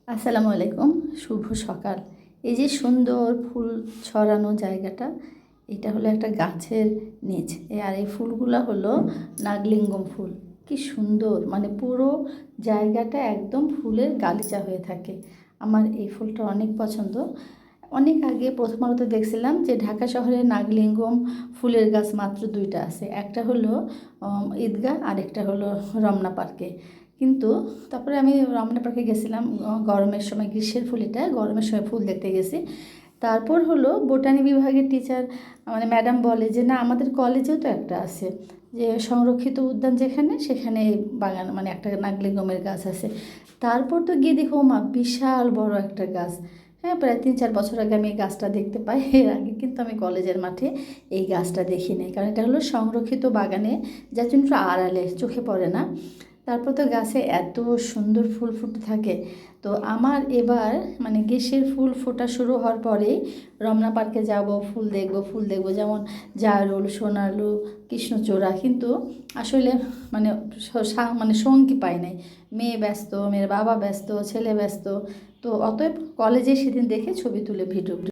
আসসালামু আলাইকুম, শুভ সকাল। এই যে সুন্দর ফুল ছড়ানো জায়গাটা, এটা হলো একটা গাছের নিচ। আর এই ফুলগুলা হলো নাগলিঙ্গম ফুল। কি সুন্দর, মানে পুরো জায়গাটা একদম ফুলের গালিচা হয়ে থাকে। আমার এই ফুলটা অনেক পছন্দ। অনেক আগে প্রথম আলোতে দেখছিলাম যে ঢাকা শহরে নাগলিঙ্গম ফুলের গাছ মাত্র দুইটা আছে, একটা হলো ঈদগাহ আর একটা হলো রমনা পার্কে। কিন্তু তারপরে আমি রমনা পার্কে গেছিলাম গরমের সময়, গ্রীষ্মের ফুল, এটা গরমের সময় ফুল দেখতে গেছি। তারপর হলো বোটানি বিভাগের টিচার মানে ম্যাডাম বলে যে না, আমাদের কলেজেও তো একটা আছে, যে সংরক্ষিত উদ্যান যেখানে, সেখানে বাগান মানে একটা নাগলিঙ্গমের গাছ আছে। তারপর তো গিয়ে দেখো মা, বিশাল বড় একটা গাছ। হ্যাঁ, প্রায় 3-4 বছর আগে আমি এই গাছটা দেখতে পাই। এর আগে কিন্তু আমি কলেজের মাঠে এই গাছটা দেখি নাই, কারণ এটা হলো সংরক্ষিত বাগানে, যার জন্য একটু আড়ালে চোখে পড়ে না। তারপর তো গাছে এত সুন্দর ফুল ফুটে থাকে। তো আমার এবার মানে গ্রীষ্মের ফুল ফোটা শুরু হওয়ার পরেই রমনা পার্কে যাব, ফুল দেখব, যেমন জারুল, সোনালু, কৃষ্ণচূড়া। কিন্তু আসলে মানে মানে সঙ্গী পাই নাই। মেয়ে ব্যস্ত, মেয়ের বাবা ব্যস্ত, ছেলে ব্যস্ত। তো অতএব কলেজে সেদিন দেখে ছবি তুলে ভিডিও